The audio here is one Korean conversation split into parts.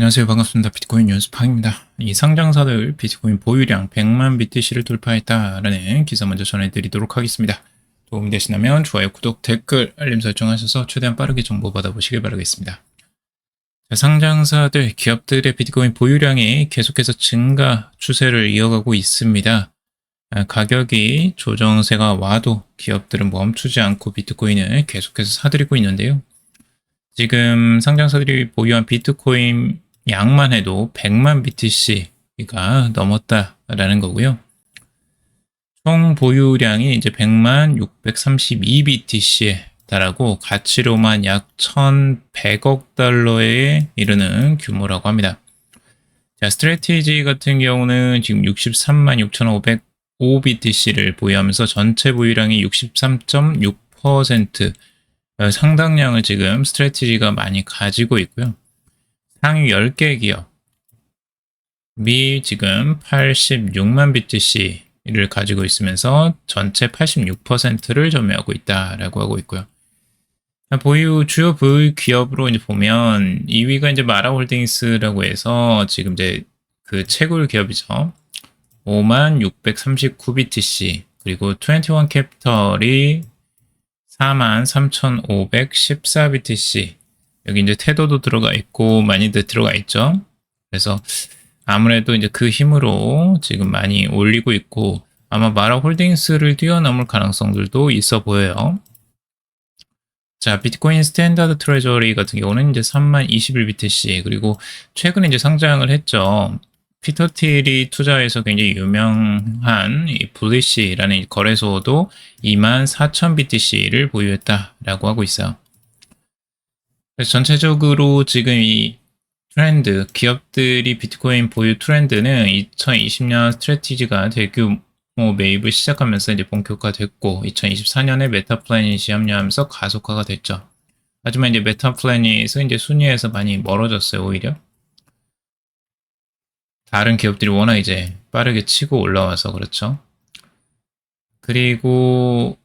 안녕하세요. 반갑습니다. 비트코인 연습방입니다. 이 상장사들 비트코인 보유량 100만 BTC를 돌파했다라는 기사 먼저 전해드리도록 하겠습니다. 도움이 되시다면 좋아요, 구독, 댓글, 알림 설정하셔서 최대한 빠르게 정보 받아보시길 바라겠습니다. 자, 상장사들, 기업들의 비트코인 보유량이 계속해서 증가 추세를 이어가고 있습니다. 가격이 조정세가 와도 기업들은 멈추지 않고 비트코인을 계속해서 사들이고 있는데요. 지금 상장사들이 보유한 비트코인 양만 해도 100만 BTC가 넘었다라는 거고요. 총 보유량이 이제 100만 632 BTC에 달하고 가치로만 약 1,100억 달러에 이르는 규모라고 합니다. 자, 스트래티지 같은 경우는 지금 63만 6,505 BTC를 보유하면서 전체 보유량이 63.6%, 상당량을 지금 스트래티지가 많이 가지고 있고요. 상위 10개 기업이 지금 86만 BTC를 가지고 있으면서 전체 86%를 점유하고 있다라고 하고 있고요. 주요 보유 기업으로 이제 보면 2위가 이제 마라홀딩스라고 해서 지금 이제 그 채굴 기업이죠. 5만 639 BTC, 그리고 21 캐피털이 4만 3,514 BTC. 여기 이제 태도도 들어가 있고 많이들 들어가 있죠. 그래서 아무래도 이제 그 힘으로 지금 많이 올리고 있고 아마 마라홀딩스를 뛰어넘을 가능성들도 있어 보여요. 자, 비트코인 스탠다드 트레저리 같은 경우는 이제 3만 21 BTC, 그리고 최근에 이제 상장을 했죠. 피터 틸이 투자에서 굉장히 유명한 이 블리시라는 거래소도 2만 4천 BTC를 보유했다라고 하고 있어요. 그래서 전체적으로 지금 이 트렌드, 기업들이 비트코인 보유 트렌드는 2020년 스트래티지가 대규모 매입을 시작하면서 이제 본격화됐고 2024년에 메타플래닛이 합류하면서 가속화가 됐죠. 하지만 이제 메타플래닛은 이제 순위에서 많이 멀어졌어요, 오히려. 다른 기업들이 워낙 이제 빠르게 치고 올라와서 그렇죠. 그리고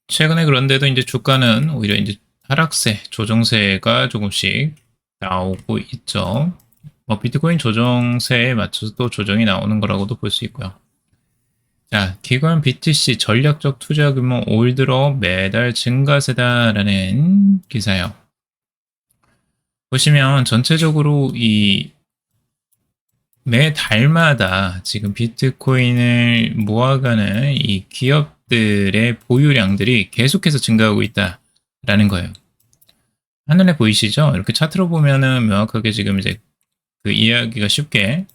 최근에 그런데도 이제 주가는 오히려 이제 하락세, 조정세가 조금씩 나오고 있죠. 비트코인 조정세에 맞춰서 또 조정이 나오는 거라고도 볼 수 있고요. 자, 기관 BTC 전략적 투자 규모 올 들어 매달 증가세다라는 기사요. 보시면 전체적으로 이 매 달마다 지금 비트코인을 모아가는 이 기업들의 보유량들이 계속해서 증가하고 있다라는 거예요. 한눈에 보이시죠? 이렇게 차트로 보면은 명확하게 지금 이제 그 이해하기가 쉽게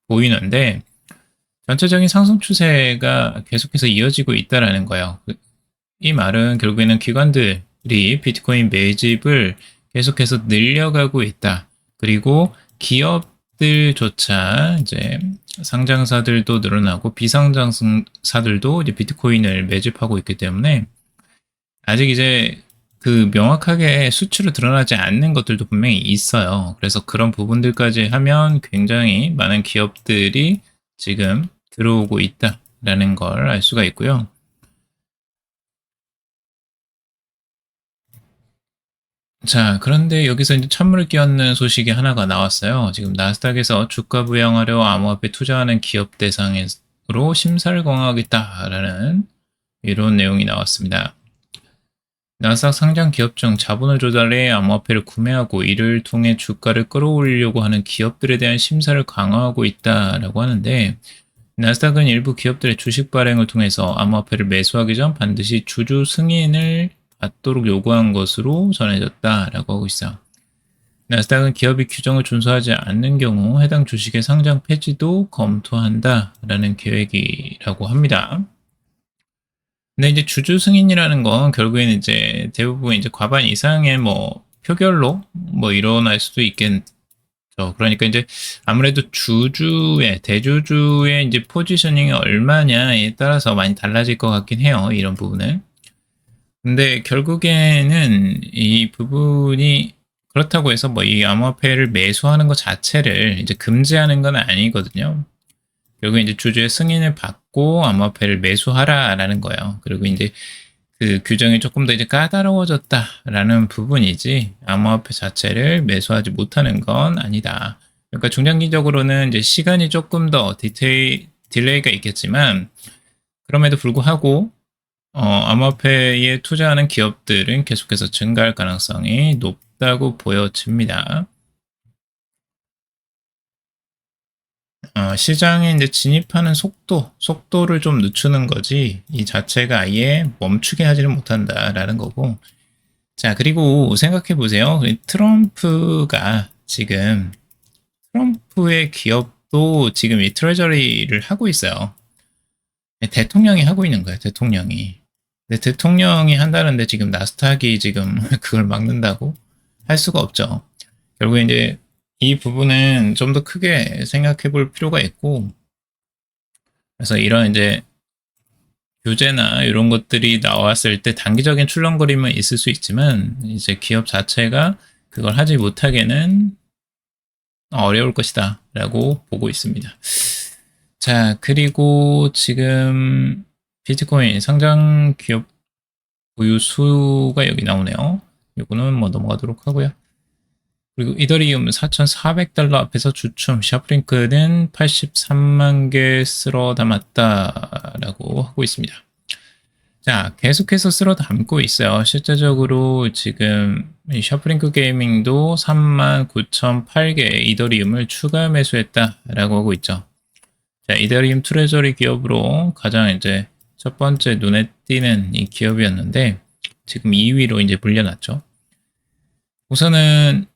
보이는데 전체적인 상승 추세가 계속해서 이어지고 있다라는 거예요. 이 말은 결국에는 기관들이 비트코인 매집을 계속해서 늘려가고 있다. 그리고 기업들조차 이제 상장사들도 늘어나고 비상장사들도 이제 비트코인을 매집하고 있기 때문에 아직 이제 그 명확하게 수치로 드러나지 않는 것들도 분명히 있어요. 그래서 그런 부분들까지 하면 굉장히 많은 기업들이 지금 들어오고 있다라는 걸 알 수가 있고요. 자, 그런데 여기서 이제 찬물을 끼얹는 소식이 하나가 나왔어요. 지금 나스닥에서 주가 부양하려 암호화폐 투자하는 기업 대상으로 심사를 강화하겠다라는 이런 내용이 나왔습니다. 나스닥 상장 기업 중 자본을 조달해 암호화폐를 구매하고 이를 통해 주가를 끌어올리려고 하는 기업들에 대한 심사를 강화하고 있다라고 하는데, 나스닥은 일부 기업들의 주식 발행을 통해서 암호화폐를 매수하기 전 반드시 주주 승인을 받도록 요구한 것으로 전해졌다라고 하고 있어요. 나스닥은 기업이 규정을 준수하지 않는 경우 해당 주식의 상장 폐지도 검토한다라는 계획이라고 합니다. 근데 이제 주주 승인이라는 건 결국에는 이제 대부분 이제 과반 이상의 표결로 일어날 수도 있겠죠. 그러니까 이제 아무래도 대주주의 이제 포지셔닝이 얼마냐에 따라서 많이 달라질 것 같긴 해요. 이런 부분은. 근데 결국에는 이 부분이 그렇다고 해서 이 암호화폐를 매수하는 것 자체를 이제 금지하는 건 아니거든요. 결국 이제 주주의 승인을 받고 암호화폐를 매수하라라는 거예요. 그리고 이제 그 규정이 조금 더 이제 까다로워졌다라는 부분이지 암호화폐 자체를 매수하지 못하는 건 아니다. 그러니까 중장기적으로는 이제 시간이 조금 더 딜레이가 있겠지만 그럼에도 불구하고 암호화폐에 투자하는 기업들은 계속해서 증가할 가능성이 높다고 보여집니다. 시장에 이제 진입하는 속도를 좀 늦추는 거지, 이 자체가 아예 멈추게 하지는 못한다라는 거고. 자, 그리고 생각해 보세요. 트럼프의 기업도 지금 이 트레저리를 하고 있어요. 대통령이 하고 있는 거예요, 대통령이. 근데 대통령이 한다는데 지금 나스닥이 지금 그걸 막는다고 할 수가 없죠. 결국에 이제 이 부분은 좀 더 크게 생각해 볼 필요가 있고, 그래서 이런 이제 규제나 이런 것들이 나왔을 때 단기적인 출렁거림은 있을 수 있지만, 이제 기업 자체가 그걸 하지 못하게는 어려울 것이다 라고 보고 있습니다. 자, 그리고 지금 비트코인 상장 기업 보유 수가 여기 나오네요. 이거는 뭐 넘어가도록 하고요. 그리고 이더리움 4,400달러 앞에서 주춤, 샤프링크는 83만 개 쓸어 담았다라고 하고 있습니다. 자, 계속해서 쓸어 담고 있어요. 실제적으로 지금 이 샤프링크 게이밍도 39,008개 이더리움을 추가 매수했다라고 하고 있죠. 자, 이더리움 트레저리 기업으로 가장 이제 첫 번째 눈에 띄는 이 기업이었는데 지금 2위로 이제 물려놨죠. 우선은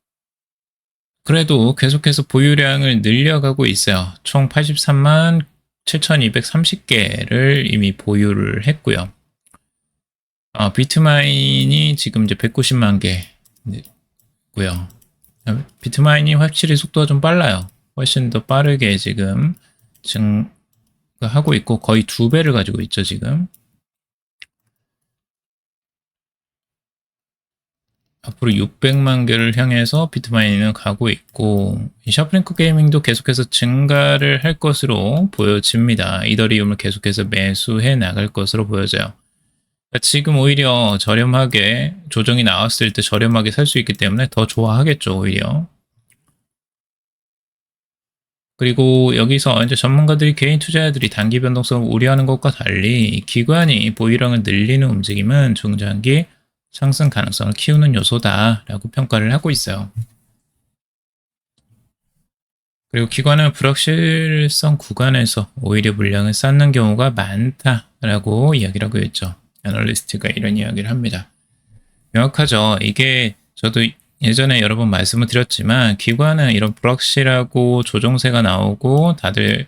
그래도 계속해서 보유량을 늘려가고 있어요. 총 83만 7,230개를 이미 보유를 했고요. 비트마인이 지금 이제 190만 개고요. 비트마인이 확실히 속도가 좀 빨라요. 훨씬 더 빠르게 지금 증가하고 있고 거의 2배를 가지고 있죠, 지금. 앞으로 600만 개를 향해서 비트마인은 가고 있고, 이 샤프링크 게이밍도 계속해서 증가를 할 것으로 보여집니다. 이더리움을 계속해서 매수해 나갈 것으로 보여져요. 그러니까 지금 오히려 저렴하게 조정이 나왔을 때 저렴하게 살 수 있기 때문에 더 좋아하겠죠, 오히려. 그리고 여기서 이제 전문가들이 개인 투자자들이 단기 변동성을 우려하는 것과 달리 기관이 보유량을 늘리는 움직임은 중장기 상승 가능성을 키우는 요소다라고 평가를 하고 있어요. 그리고 기관은 불확실성 구간에서 오히려 물량을 쌓는 경우가 많다라고 이야기를 하고 있죠. 애널리스트가 이런 이야기를 합니다. 명확하죠. 이게 저도 예전에 여러 번 말씀을 드렸지만 기관은 이런 불확실하고 조정세가 나오고 다들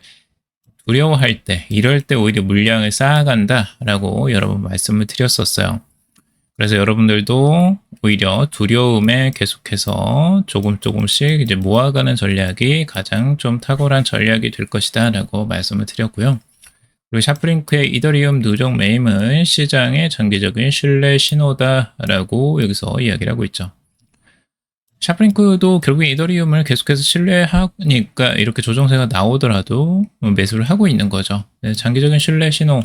두려워할 때, 이럴 때 오히려 물량을 쌓아간다라고 여러 번 말씀을 드렸었어요. 그래서 여러분들도 오히려 두려움에 계속해서 조금씩 이제 모아가는 전략이 가장 좀 탁월한 전략이 될 것이다 라고 말씀을 드렸고요. 그리고 샤프링크의 이더리움 누적 매임은 시장의 장기적인 신뢰 신호다라고 여기서 이야기를 하고 있죠. 샤프링크도 결국에 이더리움을 계속해서 신뢰하니까 이렇게 조정세가 나오더라도 매수를 하고 있는 거죠. 네, 장기적인 신뢰 신호,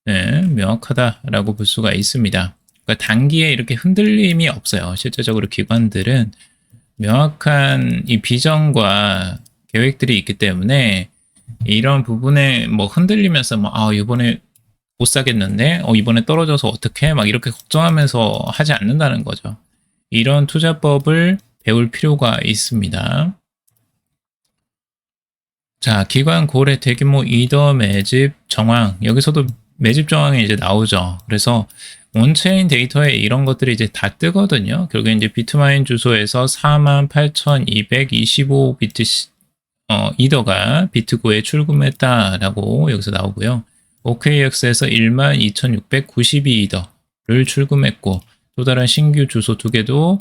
네, 명확하다라고 볼 수가 있습니다. 그러니까 단기에 이렇게 흔들림이 없어요. 실제적으로 기관들은 명확한 이 비전과 계획들이 있기 때문에 이런 부분에 뭐 흔들리면서 이번에 못 사겠는데 이번에 떨어져서 어떡해 막 이렇게 걱정하면서 하지 않는다는 거죠. 이런 투자법을 배울 필요가 있습니다. 자, 기관 고래 대규모 이더 매집 정황, 여기서도 매집 정황이 이제 나오죠. 그래서 온체인 데이터에 이런 것들이 이제 다 뜨거든요. 결국에 이제 비트마인 주소에서 48,225 비트 이더가 비트고에 출금했다라고 여기서 나오고요. OKX에서 12,692이더를 출금했고 또 다른 신규 주소 2개도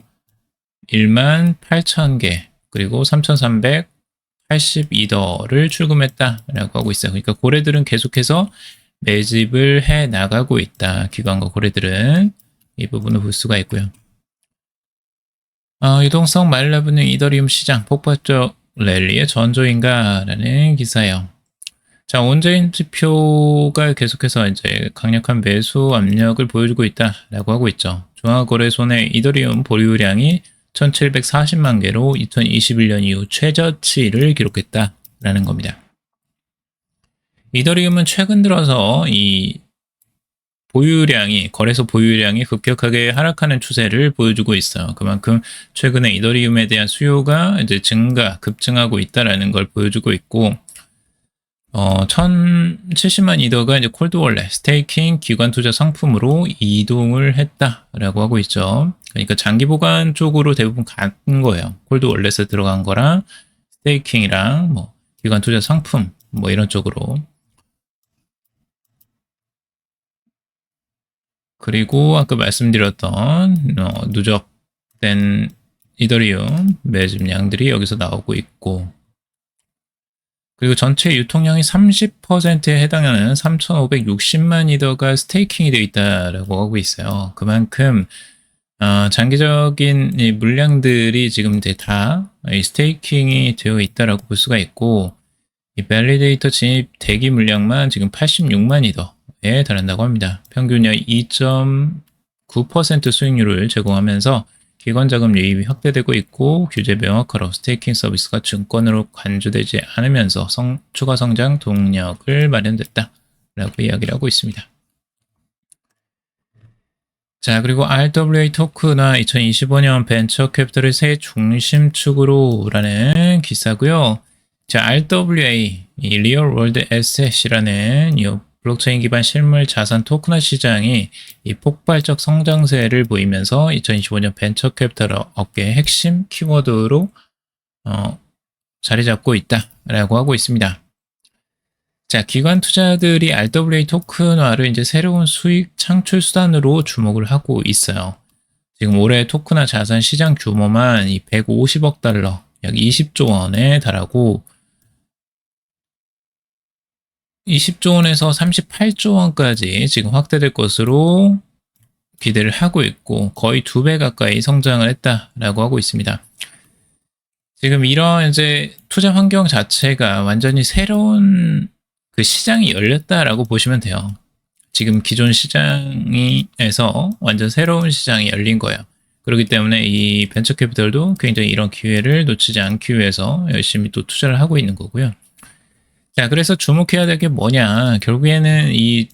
18,000개 그리고 3,382더를 출금했다라고 하고 있어요. 그러니까 고래들은 계속해서 매집을 해 나가고 있다. 기관과 고래들은 이 부분을 볼 수가 있고요. 유동성 말라붙는 이더리움 시장 폭발적 랠리의 전조인가라는 기사예요. 자, 온제인 지표가 계속해서 이제 강력한 매수 압력을 보여주고 있다라고 하고 있죠. 중앙거래소 내 이더리움 보유량이 1740만 개로 2021년 이후 최저치를 기록했다라는 겁니다. 이더리움은 최근 들어서 이 거래소 보유량이 급격하게 하락하는 추세를 보여주고 있어요. 그만큼 최근에 이더리움에 대한 수요가 이제 급증하고 있다라는 걸 보여주고 있고, 1070만 이더가 이제 콜드월렛, 스테이킹, 기관 투자 상품으로 이동을 했다라고 하고 있죠. 그러니까 장기 보관 쪽으로 대부분 간 거예요. 콜드월렛에 들어간 거랑 스테이킹이랑 뭐 기관 투자 상품 뭐 이런 쪽으로. 그리고 아까 말씀드렸던 누적된 이더리움 매집량들이 여기서 나오고 있고, 그리고 전체 유통량이 30%에 해당하는 3,560만 이더가 스테이킹이 되어 있다라고 하고 있어요. 그만큼 장기적인 이 물량들이 지금 이제 다 스테이킹이 되어 있다라고 볼 수가 있고, 이 밸리데이터 진입 대기 물량만 지금 86만 이더에 달한다고 합니다. 평균 약 2.9% 수익률을 제공하면서 기관 자금 유입이 확대되고 있고, 규제 명확화로 스테이킹 서비스가 증권으로 간주되지 않으면서 추가 성장 동력을 마련됐다라고 이야기를 하고 있습니다. 자, 그리고 RWA 토크나 2025년 벤처 캐피털의 새 중심축으로라는 기사고요. 자, RWA, 이 리얼 월드 에셋이라는 이 블록체인 기반 실물 자산 토크나 시장이 이 폭발적 성장세를 보이면서 2025년 벤처 캐피털 업계의 핵심 키워드로 자리 잡고 있다라고 하고 있습니다. 자, 기관 투자들이 RWA 토큰화를 이제 새로운 수익 창출 수단으로 주목을 하고 있어요. 지금 올해 토큰화 자산 시장 규모만 이 150억 달러, 약 20조 원에 달하고 20조 원에서 38조 원까지 지금 확대될 것으로 기대를 하고 있고, 거의 2배 가까이 성장을 했다라고 하고 있습니다. 지금 이런 이제 투자 환경 자체가 완전히 새로운 그 시장이 열렸다라고 보시면 돼요. 지금 기존 시장에서 완전 새로운 시장이 열린 거예요. 그렇기 때문에 이 벤처 캐피털도 굉장히 이런 기회를 놓치지 않기 위해서 열심히 또 투자를 하고 있는 거고요. 자, 그래서 주목해야 될 게 뭐냐? 결국에는 이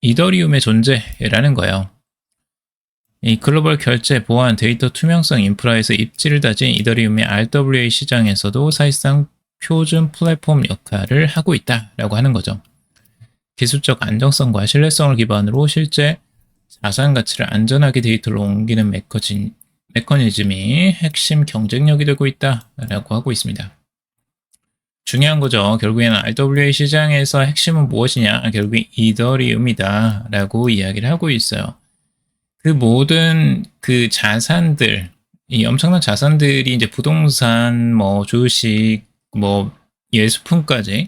이더리움의 존재라는 거예요. 이 글로벌 결제, 보안, 데이터 투명성 인프라에서 입지를 다진 이더리움의 RWA 시장에서도 사실상 표준 플랫폼 역할을 하고 있다라고 하는 거죠. 기술적 안정성과 신뢰성을 기반으로 실제 자산 가치를 안전하게 데이터로 옮기는 메커니즘이 핵심 경쟁력이 되고 있다라고 하고 있습니다. 중요한 거죠. 결국에는 RWA 시장에서 핵심은 무엇이냐? 결국엔 이더리움이다 라고 이야기를 하고 있어요. 그 모든 그 자산들, 이 엄청난 자산들이 이제 부동산, 뭐 주식, 뭐 예술품까지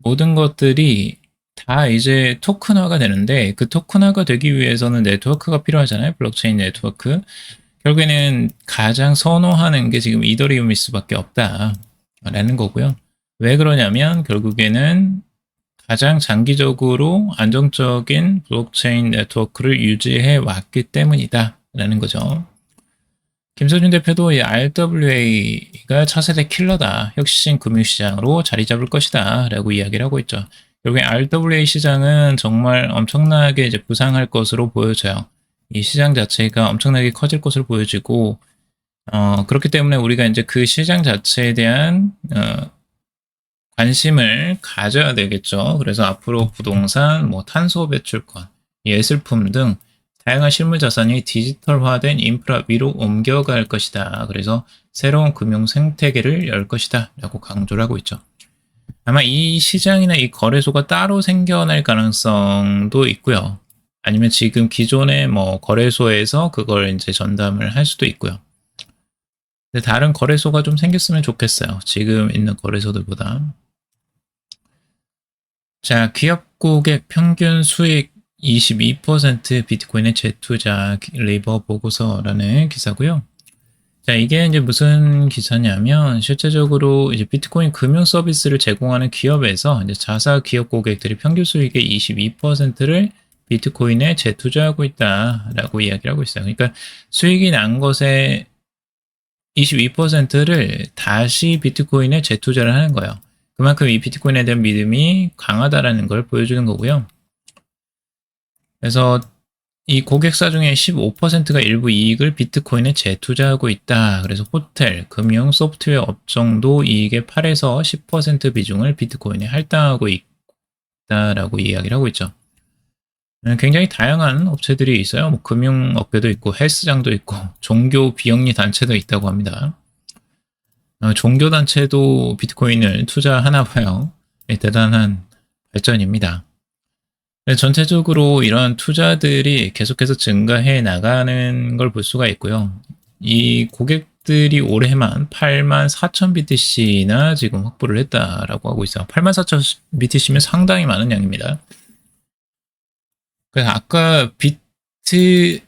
모든 것들이 다 이제 토큰화가 되는데, 그 토큰화가 되기 위해서는 네트워크가 필요하잖아요. 블록체인 네트워크. 결국에는 가장 선호하는 게 지금 이더리움일 수밖에 없다라는 거고요. 왜 그러냐면 결국에는 가장 장기적으로 안정적인 블록체인 네트워크를 유지해 왔기 때문이다 라는 거죠. 김서준 대표도 이 RWA가 차세대 킬러다, 혁신 금융시장으로 자리 잡을 것이다 라고 이야기를 하고 있죠. 결국에 RWA 시장은 정말 엄청나게 이제 부상할 것으로 보여져요. 이 시장 자체가 엄청나게 커질 것으로 보여지고, 그렇기 때문에 우리가 이제 그 시장 자체에 대한 관심을 가져야 되겠죠. 그래서 앞으로 부동산, 뭐 탄소 배출권, 예술품 등 다양한 실물 자산이 디지털화된 인프라 위로 옮겨갈 것이다. 그래서 새로운 금융 생태계를 열 것이다 라고 강조를 하고 있죠. 아마 이 시장이나 이 거래소가 따로 생겨날 가능성도 있고요. 아니면 지금 기존의 뭐 거래소에서 그걸 이제 전담을 할 수도 있고요. 근데 다른 거래소가 좀 생겼으면 좋겠어요. 지금 있는 거래소들보다. 자, 기업 고객 평균 수익 22% 비트코인의 재투자 리버 보고서라는 기사고요. 자, 이게 이제 무슨 기사냐면 실제적으로 이제 비트코인 금융 서비스를 제공하는 기업에서 이제 자사 기업 고객들이 평균 수익의 22%를 비트코인에 재투자하고 있다라고 이야기를 하고 있어요. 그러니까 수익이 난 것의 22%를 다시 비트코인에 재투자를 하는 거예요. 그만큼 이 비트코인에 대한 믿음이 강하다라는 걸 보여주는 거고요. 그래서 이 고객사 중에 15%가 일부 이익을 비트코인에 재투자하고 있다. 그래서 호텔, 금융, 소프트웨어 업종도 이익의 8에서 10% 비중을 비트코인에 할당하고 있다라고 이야기를 하고 있죠. 굉장히 다양한 업체들이 있어요. 뭐 금융업계도 있고 헬스장도 있고 종교 비영리 단체도 있다고 합니다. 종교단체도 비트코인을 투자하나 봐요. 대단한 발전입니다. 전체적으로 이런 투자들이 계속해서 증가해 나가는 걸 볼 수가 있고요. 이 고객들이 올해만 84,000 BTC나 지금 확보를 했다라고 하고 있어요. 84,000 BTC면 상당히 많은 양입니다. 그래서 아까 비트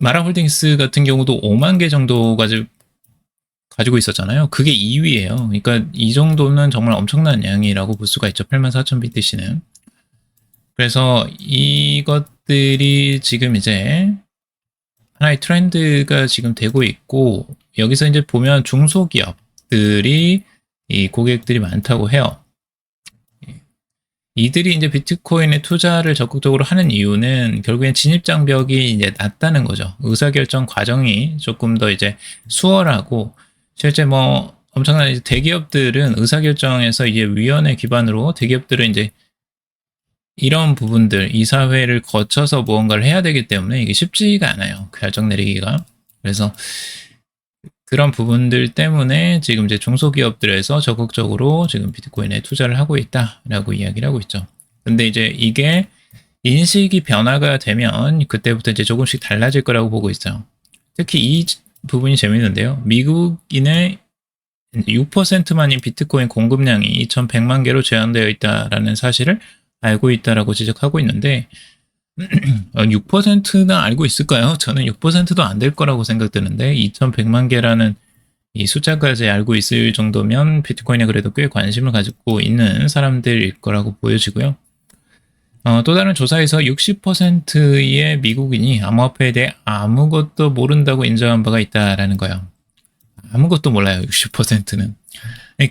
마라홀딩스 같은 경우도 5만 개 정도 가지고 있었잖아요. 그게 2위예요. 그러니까 이 정도는 정말 엄청난 양이라고 볼 수가 있죠. 84,000 BTC는. 그래서 이것들이 지금 이제 하나의 트렌드가 지금 되고 있고, 여기서 이제 보면 중소기업들이 이 고객들이 많다고 해요. 이들이 이제 비트코인에 투자를 적극적으로 하는 이유는 결국엔 진입장벽이 이제 낮다는 거죠. 의사결정 과정이 조금 더 이제 수월하고, 실제 뭐 엄청난 대기업들은 의사결정에서 이제 위원회 기반으로 대기업들은 이제 이런 부분들, 이사회를 거쳐서 무언가를 해야 되기 때문에 이게 쉽지가 않아요. 결정 내리기가. 그래서 그런 부분들 때문에 지금 이제 중소기업들에서 적극적으로 지금 비트코인에 투자를 하고 있다라고 이야기를 하고 있죠. 근데 이제 이게 인식이 변화가 되면 그때부터 이제 조금씩 달라질 거라고 보고 있어요. 특히 이 부분이 재밌는데요. 미국인의 6%만이 비트코인 공급량이 2,100만 개로 제한되어 있다라는 사실을 알고 있다라고 지적하고 있는데 6%나 알고 있을까요? 저는 6%도 안 될 거라고 생각되는데 2,100만 개라는 이 숫자까지 알고 있을 정도면 비트코인에 그래도 꽤 관심을 가지고 있는 사람들일 거라고 보여지고요. 또 다른 조사에서 60%의 미국인이 암호화폐에 대해 아무것도 모른다고 인정한 바가 있다라는 거예요. 아무것도 몰라요, 60%는.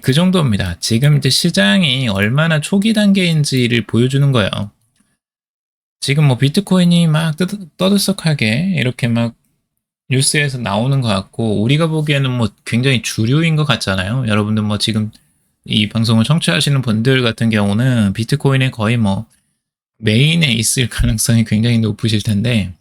그 정도입니다. 지금 이제 시장이 얼마나 초기 단계인지를 보여주는 거예요. 지금 뭐 비트코인이 막 떠들썩하게 이렇게 막 뉴스에서 나오는 것 같고, 우리가 보기에는 뭐 굉장히 주류인 것 같잖아요. 여러분들 뭐 지금 이 방송을 청취하시는 분들 같은 경우는 비트코인에 거의 뭐 메인에 있을 가능성이 굉장히 높으실 텐데,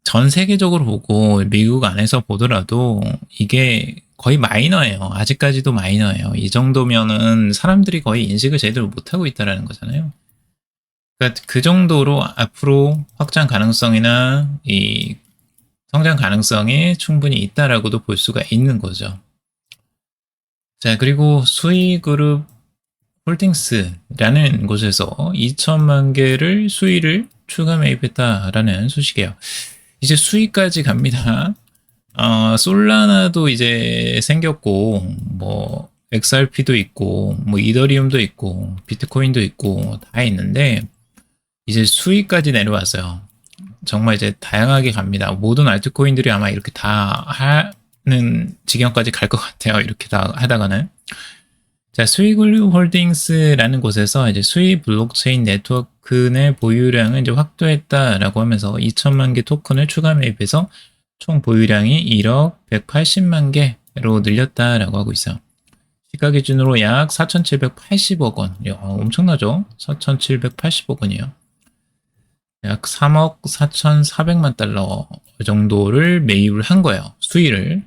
전 세계적으로 보고 미국 안에서 보더라도 이게 거의 마이너예요. 아직까지도 마이너예요. 이 정도면은 사람들이 거의 인식을 제대로 못하고 있다는 거잖아요. 그러니까 그 정도로 앞으로 확장 가능성이나 이 성장 가능성이 충분히 있다라고도 볼 수가 있는 거죠. 자, 그리고 수익그룹 홀딩스라는 곳에서 2천만 개를 수익을 추가 매입했다라는 소식이에요. 이제 수익까지 갑니다. 솔라나도 이제 생겼고, 뭐 XRP도 있고, 뭐 이더리움도 있고, 비트코인도 있고 다 있는데 이제 수익까지 내려왔어요. 정말 이제 다양하게 갑니다. 모든 알트코인들이 아마 이렇게 다 하는 지경까지 갈 것 같아요. 이렇게 다 하다가는. 자, 수익그룹 홀딩스라는 곳에서 이제 수익 블록체인 네트워크 내 보유량을 이제 확대했다라고 하면서 2천만 개 토큰을 추가 매입해서 총 보유량이 1억 180만 개로 늘렸다라고 하고 있어요. 시가 기준으로 약 4,780억 원. 이야, 엄청나죠? 4,780억 원이에요. 약 3억 4,400만 달러 정도를 매입을 한 거예요. 수위를.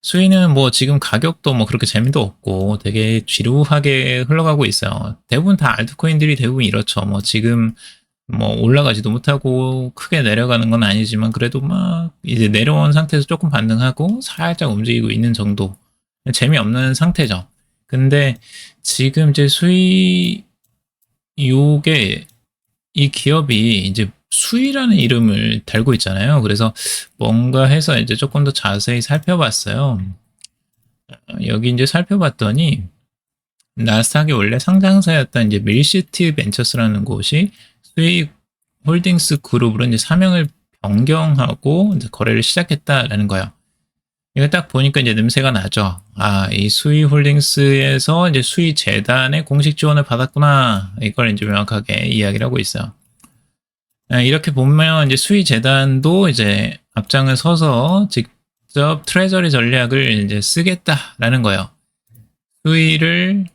수위는 뭐 지금 가격도 뭐 그렇게 재미도 없고 되게 지루하게 흘러가고 있어요. 대부분 다 알트코인들이 대부분 이렇죠. 뭐 지금 뭐 올라가지도 못하고 크게 내려가는 건 아니지만 그래도 막 이제 내려온 상태에서 조금 반등하고 살짝 움직이고 있는 정도. 재미없는 상태죠. 근데 지금 이제 요게 이 기업이 이제 수위라는 이름을 달고 있잖아요. 그래서 뭔가 해서 이제 조금 더 자세히 살펴봤어요. 여기 이제 살펴봤더니 나스닥이 원래 상장사였던 이제 밀시티 벤처스라는 곳이 수익 홀딩스 그룹으로 이제 사명을 변경하고 이제 거래를 시작했다라는 거예요. 이거 딱 보니까 이제 냄새가 나죠. 아, 이 수의 홀딩스에서 이제 수의 재단의 공식 지원을 받았구나. 이걸 이제 명확하게 이야기를 하고 있어요. 이렇게 보면 이제 수의 재단도 이제 앞장을 서서 직접 트레저리 전략을 이제 쓰겠다라는 거예요. 수의를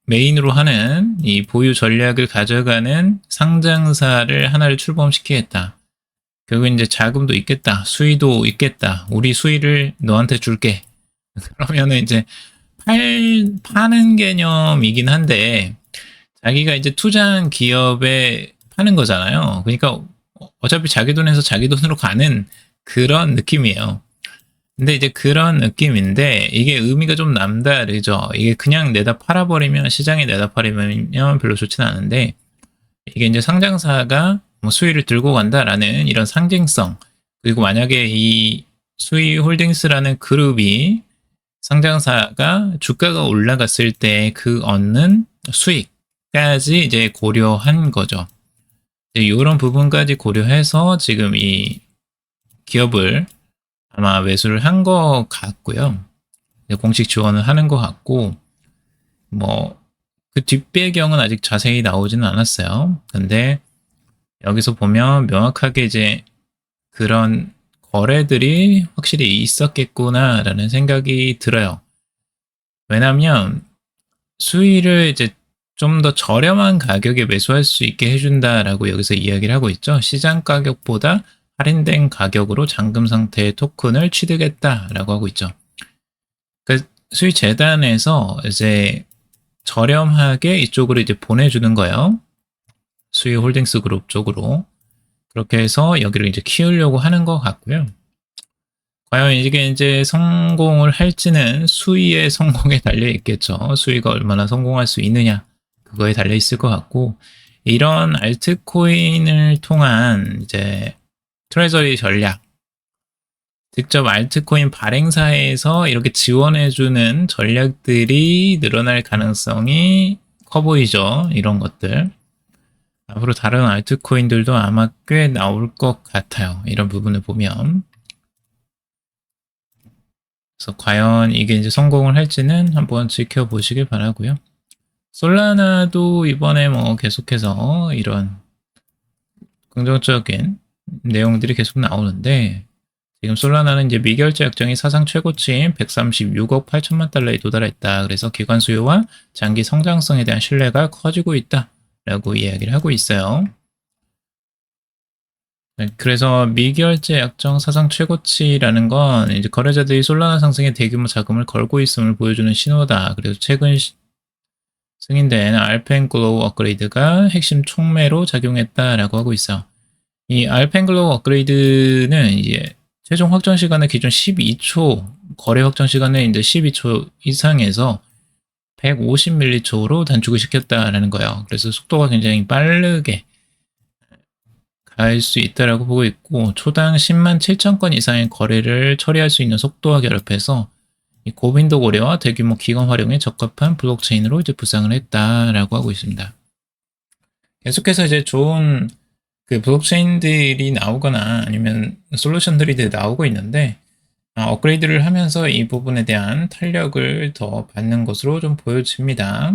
메인으로 하는 이 보유 전략을 가져가는 상장사를 하나를 출범시키겠다. 결국 이제 자금도 있겠다. 수의도 있겠다. 우리 수의를 너한테 줄게. 그러면은 이제 파는 개념이긴 한데 자기가 이제 투자한 기업에 파는 거잖아요. 그러니까 어차피 자기 돈에서 자기 돈으로 가는 그런 느낌이에요. 근데 이제 그런 느낌인데 이게 의미가 좀 남다르죠. 이게 그냥 내다 팔아버리면 시장에 내다 팔으면 별로 좋지는 않은데 이게 이제 상장사가 뭐 수위를 들고 간다라는 이런 상징성 그리고 만약에 이 수위 홀딩스라는 그룹이 상장사가 주가가 올라갔을 때 그 얻는 수익까지 이제 고려한 거죠. 이런 부분까지 고려해서 지금 이 기업을 아마 매수를 한 것 같고요. 공식 지원을 하는 것 같고, 뭐, 그 뒷배경은 아직 자세히 나오지는 않았어요. 근데 여기서 보면 명확하게 이제 그런 거래들이 확실히 있었겠구나라는 생각이 들어요. 왜냐면 수위를 이제 좀 더 저렴한 가격에 매수할 수 있게 해준다라고 여기서 이야기를 하고 있죠. 시장 가격보다 할인된 가격으로 잠금 상태의 토큰을 취득했다라고 하고 있죠. 그러니까 수의 재단에서 이제 저렴하게 이쪽으로 이제 보내주는 거예요. 수의 홀딩스 그룹 쪽으로. 그렇게 해서 여기를 이제 키우려고 하는 것 같고요. 과연 이게 이제 성공을 할지는 수의의 성공에 달려 있겠죠. 수의가 얼마나 성공할 수 있느냐. 그거에 달려 있을 것 같고, 이런 알트코인을 통한 이제 트레저리 전략, 직접 알트코인 발행사에서 이렇게 지원해주는 전략들이 늘어날 가능성이 커 보이죠. 이런 것들. 앞으로 다른 알트코인들도 아마 꽤 나올 것 같아요. 이런 부분을 보면. 그래서 과연 이게 이제 성공을 할지는 한번 지켜보시길 바라고요. 솔라나도 이번에 뭐 계속해서 이런 긍정적인 내용들이 계속 나오는데 지금 솔라나는 이제 미결제 약정이 사상 최고치인 136억 8천만 달러에 도달했다. 그래서 기관 수요와 장기 성장성에 대한 신뢰가 커지고 있다. 라고 이야기를 하고 있어요. 그래서 미결제 약정 사상 최고치라는 건 이제 거래자들이 솔라나 상승에 대규모 자금을 걸고 있음을 보여주는 신호다. 그래서 최근 승인된 알펜글로우 업그레이드가 핵심 촉매로 작용했다라고 하고 있어. 이 알펜글로우 업그레이드는 이제 최종 확정 시간을 기존 12초, 거래 확정 시간을 이제 12초 이상에서 150ml초로 단축을 시켰다라는 거예요. 그래서 속도가 굉장히 빠르게 갈 수 있다라고 보고 있고, 초당 10만 7천 건 이상의 거래를 처리할 수 있는 속도와 결합해서 고빈도 고려와 대규모 기관 활용에 적합한 블록체인으로 이제 부상을 했다라고 하고 있습니다. 계속해서 이제 좋은 그 블록체인들이 나오거나 아니면 솔루션들이 나오고 있는데 업그레이드를 하면서 이 부분에 대한 탄력을 더 받는 것으로 좀 보여집니다.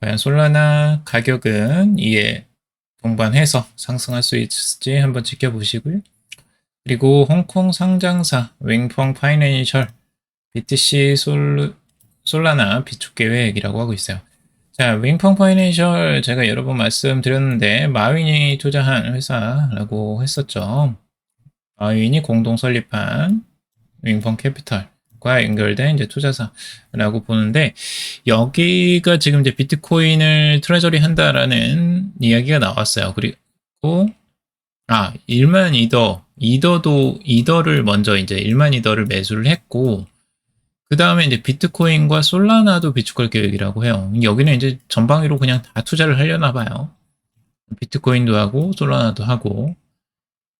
과연 솔라나 가격은 이에 동반해서 상승할 수 있을지 한번 지켜보시고요. 그리고 홍콩 상장사 윙펑 파이낸셜 BTC 솔라나 비축 계획이라고 하고 있어요. 자, 윙펑 파이낸셜 제가 여러 번 말씀드렸는데 마윈이 투자한 회사라고 했었죠. 마윈이 공동 설립한 윙펑 캐피털과 연결된 이제 투자사라고 보는데 여기가 지금 이제 비트코인을 트레저리 한다라는 이야기가 나왔어요. 그리고 1만 이더를 먼저 이제 1만 이더를 매수를 했고 그 다음에 이제 비트코인과 솔라나도 비축할 계획이라고 해요. 여기는 이제 전방위로 그냥 다 투자를 하려나 봐요. 비트코인도 하고 솔라나도 하고,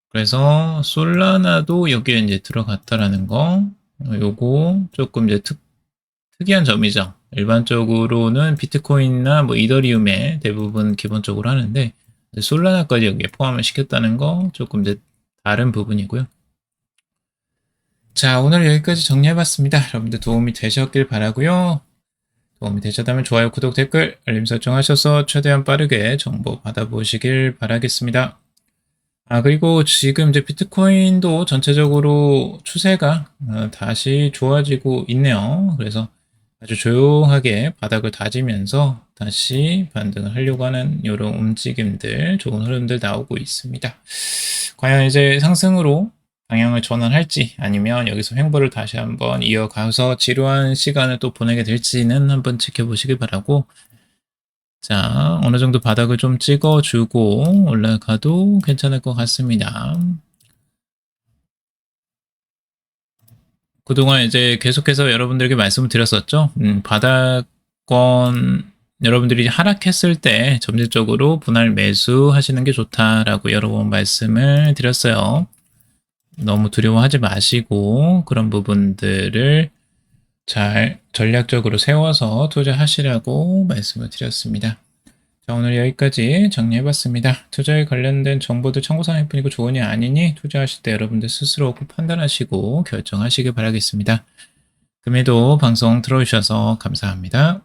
그래서 솔라나도 여기에 이제 들어갔다라는 거, 요거 조금 이제 특이한 점이죠. 일반적으로는 비트코인이나 뭐 이더리움에 대부분 기본적으로 하는데, 솔라나까지 여기에 포함을 시켰다는 거 조금 이제 다른 부분이고요. 자, 오늘 여기까지 정리해봤습니다. 여러분들 도움이 되셨길 바라고요. 도움이 되셨다면 좋아요, 구독, 댓글, 알림 설정하셔서 최대한 빠르게 정보 받아보시길 바라겠습니다. 그리고 지금 이제 비트코인도 전체적으로 추세가 다시 좋아지고 있네요. 그래서 아주 조용하게 바닥을 다지면서 다시 반등을 하려고 하는 이런 움직임들, 좋은 흐름들 나오고 있습니다. 과연 이제 상승으로 방향을 전환할지 아니면 여기서 횡보를 다시 한번 이어가서 지루한 시간을 또 보내게 될지는 한번 지켜보시길 바라고, 자, 어느 정도 바닥을 좀 찍어주고 올라가도 괜찮을 것 같습니다. 그동안 이제 계속해서 여러분들에게 말씀을 드렸었죠. 바닥권 여러분들이 하락했을 때 점진적으로 분할 매수 하시는 게 좋다라고 여러 번 말씀을 드렸어요. 너무 두려워하지 마시고 그런 부분들을 잘 전략적으로 세워서 투자하시라고 말씀을 드렸습니다. 자, 오늘 여기까지 정리해봤습니다. 투자에 관련된 정보들 참고사항일 뿐이고 조언이 아니니 투자하실 때 여러분들 스스로 꼭 판단하시고 결정하시길 바라겠습니다. 금일도 방송 들어주셔서 감사합니다.